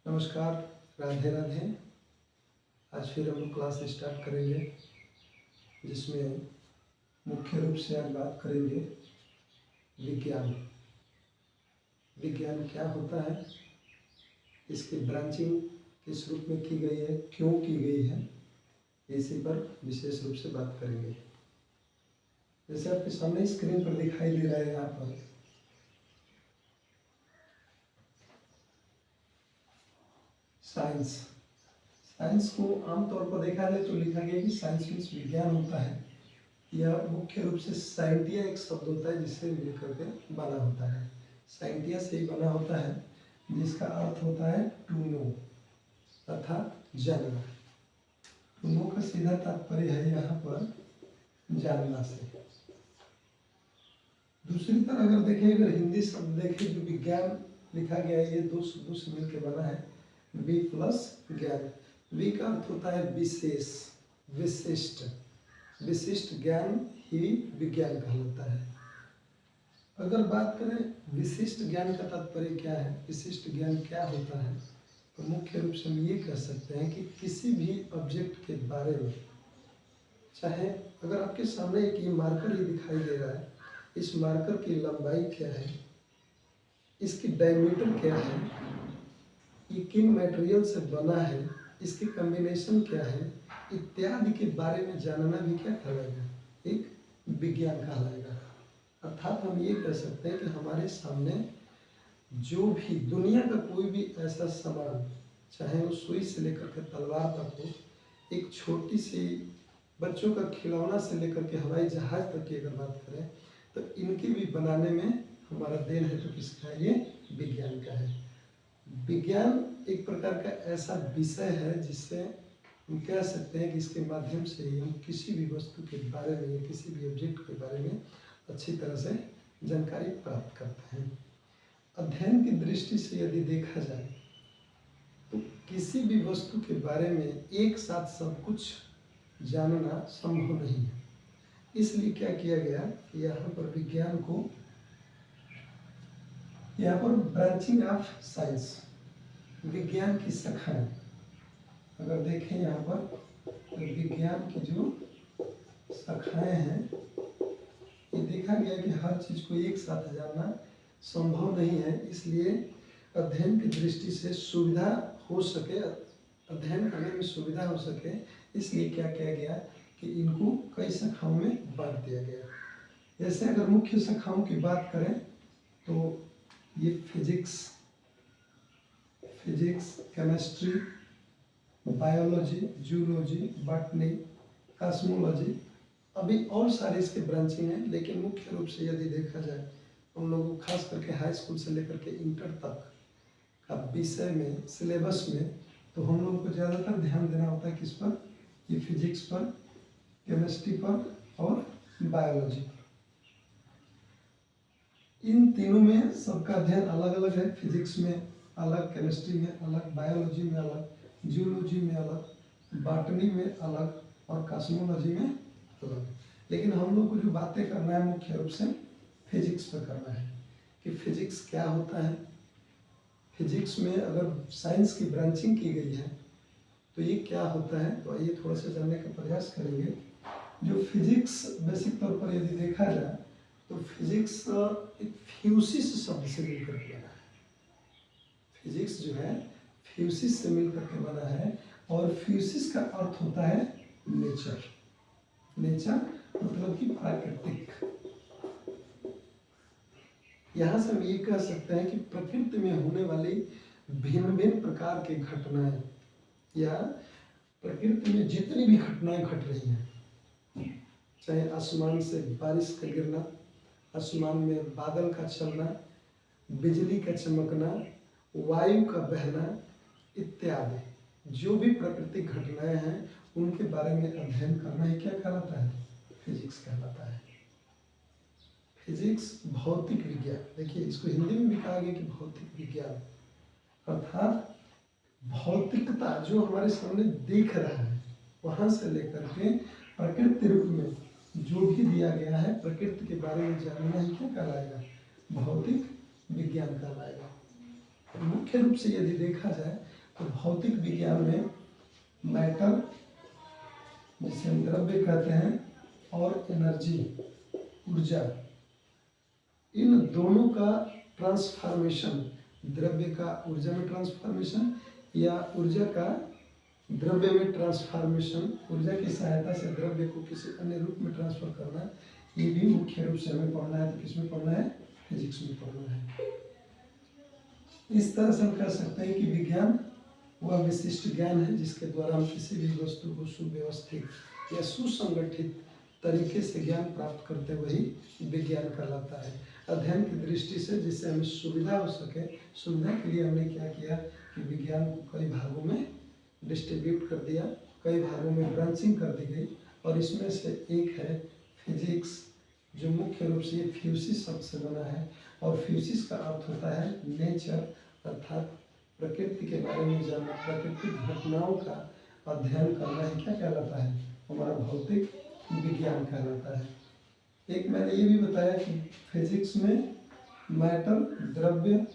नमस्कार, राधे राधे। आज फिर हम लोग क्लास स्टार्ट करेंगे, जिसमें मुख्य रूप से आज बात करेंगे विज्ञान। विज्ञान क्या होता है, इसकी ब्रांचिंग किस रूप में की गई है, क्यों की गई है, इसी पर विशेष रूप से बात करेंगे। जैसे आपके सामने स्क्रीन पर दिखाई दे रहा है, यहाँ पर साइंस। साइंस को आमतौर पर देखा जाए तो लिखा गया कि साइंस मीन्स विज्ञान होता है। यह मुख्य रूप से साइंटिया एक शब्द होता है जिससे मिलकर के बना होता है। साइंटिया से ही बना होता है, जिसका अर्थ होता है टू नो तथा जानना। टू नो का सीधा तात्पर्य है यहाँ पर जानना से। दूसरी तरह अगर देखें, अगर हिंदी शब्द देखें जो विज्ञान लिखा गया है, ये दो शब्दों से मिलकर बना है, वि प्लस ज्ञान। वि का अर्थ होता है विशेष, विशिष्ट। विशिष्ट ज्ञान ही विज्ञान कहलाता है। अगर बात करें विशिष्ट ज्ञान का तात्पर्य क्या है, विशिष्ट ज्ञान क्या होता है, तो मुख्य रूप से हम ये कह सकते हैं कि किसी भी ऑब्जेक्ट के बारे में, चाहे अगर आपके सामने एक ये मार्कर ही दिखाई दे रहा है, इस मार्कर की लंबाई क्या है, इसकी डायमीटर क्या है, ये किन मटेरियल से बना है, इसकी कॉम्बिनेशन क्या है, इत्यादि के बारे में जानना भी क्या कहलाएगा, एक विज्ञान कहलाएगा। अर्थात हम ये कह सकते हैं कि हमारे सामने जो भी दुनिया का कोई भी ऐसा सामान, चाहे वो सुई से लेकर के तलवार तक हो, एक छोटी सी बच्चों का खिलौना से लेकर के हवाई जहाज तक की अगर बात करें, तो इनके भी बनाने में हमारा देन है तो किसका है, ये विज्ञान का है। विज्ञान एक प्रकार का ऐसा विषय है जिससे हम कह सकते हैं कि इसके माध्यम से ही हम किसी भी वस्तु के बारे में या किसी भी ऑब्जेक्ट के बारे में अच्छी तरह से जानकारी प्राप्त करते हैं। अध्ययन की दृष्टि से यदि देखा जाए तो किसी भी वस्तु के बारे में एक साथ सब कुछ जानना संभव नहीं है। इसलिए क्या किया गया कि यहाँ पर विज्ञान को, यहाँ पर ब्रांचिंग ऑफ साइंस, विज्ञान की शाखाएं अगर देखें यहाँ पर, तो विज्ञान की जो शाखाएं हैं, ये देखा गया कि हर चीज को एक साथ जानना संभव नहीं है। इसलिए अध्ययन की दृष्टि से सुविधा हो सके, अध्ययन करने में सुविधा हो सके, इसलिए क्या किया गया कि इनको कई शाखाओं में बांट दिया गया। जैसे अगर मुख्य शाखाओं की बात करें तो ये physics, chemistry, biology, zoology, botany, cosmology, अभी और सारे इसके ब्रांचिंग हैं। लेकिन मुख्य रूप से यदि देखा जाए, हम लोगों को खास करके हाई स्कूल से लेकर के इंटर तक का विषय में, सिलेबस में, तो हम लोगों को ज़्यादातर ध्यान देना होता है किस पर, ये फिजिक्स पर, केमिस्ट्री पर और बायोलॉजी पर। इन तीनों में सबका अध्ययन अलग अलग है। फिजिक्स में अलग, केमिस्ट्री में अलग, बायोलॉजी में अलग, जूलॉजी में अलग, बॉटनी में अलग और कॉस्मोलॉजी में अलग। लेकिन हम लोग को जो बातें करना है मुख्य रूप से फिजिक्स पर करना है कि फिजिक्स क्या होता है। फिजिक्स में अगर साइंस की ब्रांचिंग की गई है तो ये क्या होता है, तो आइए थोड़ा सा जानने का प्रयास करेंगे। जो फिजिक्स बेसिक तौर पर यदि देखा जाए तो फिजिक्स एक फ्यूसिस शब्द से मिलकर के बना है। फिजिक्स जो है फ्यूसिस से मिलकर के बना है, और फ्यूसिस का अर्थ होता है नेचर। नेचर मतलब कि प्राकृतिक। यहाँ से हम ये कह सकते हैं कि प्रकृति में होने वाली भिन्न भिन्न प्रकार की घटनाएं, या प्रकृति में जितनी भी घटनाएं घट रही हैं, चाहे आसमान से बारिश का गिरना, आसमान में बादल का चलना, बिजली का चमकना, वायु का बहना इत्यादि, जो भी प्राकृतिक घटनाएं हैं उनके बारे में अध्ययन करना ही क्या कहलाता है, फिजिक्स कहलाता है। फिजिक्स भौतिक विज्ञान, देखिए इसको हिंदी में भी कहा गया कि भौतिक विज्ञान, अर्थात भौतिकता जो हमारे सामने दिख रहा है वहाँ से लेकर के प्रकृति रूप में जो भी दिया गया है, प्रकृति के बारे में जानना ही क्या कहलाएगा, भौतिक विज्ञान कहलाएगा। मुख्य रूप से यदि देखा जाए तो भौतिक विज्ञान में मैटर, जिसे हम द्रव्य कहते हैं, और एनर्जी, ऊर्जा, इन दोनों का ट्रांसफॉर्मेशन, द्रव्य का ऊर्जा में ट्रांसफॉर्मेशन या ऊर्जा का द्रव्य में ट्रांसफॉर्मेशन, ऊर्जा की सहायता से द्रव्य को किसी अन्य रूप में ट्रांसफर करना, ये भी मुख्य रूप से हमें पढ़ना है। तो किस में पढ़ना है? फिजिक्स में पढ़ना है। इस तरह से हम कह सकते हैं कि विज्ञान वह विशिष्ट ज्ञान है जिसके द्वारा हम किसी भी वस्तु को सुव्यवस्थित या सुसंगठित तरीके से ज्ञान प्राप्त करते वही विज्ञान कहलाता है। अध्ययन की दृष्टि से जिससे हमें सुविधा हो सके, सुविधा के लिए हमने क्या किया कि विज्ञान को कई भागों में डिस्ट्रीब्यूट कर दिया, कई भागों में ब्रांचिंग कर दी गई, और इसमें से एक है फिजिक्स, जो मुख्य रूप से ये फ्यूसिस शब्द से बना है। और फ्यूसिस का अर्थ होता है नेचर, अर्थात प्रकृति के बारे में जानना, प्राकृतिक घटनाओं का अध्ययन करना ही क्या कहलाता है? हमारा भौतिक विज्ञान कहलाता है। एक मैंने ये भी बताया कि फिजिक्स में मैटर, द्रव्य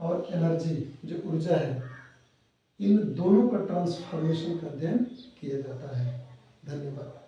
और एनर्जी, जो ऊर्जा है, इन दोनों का ट्रांसफॉर्मेशन का अध्ययन किया जाता है। धन्यवाद।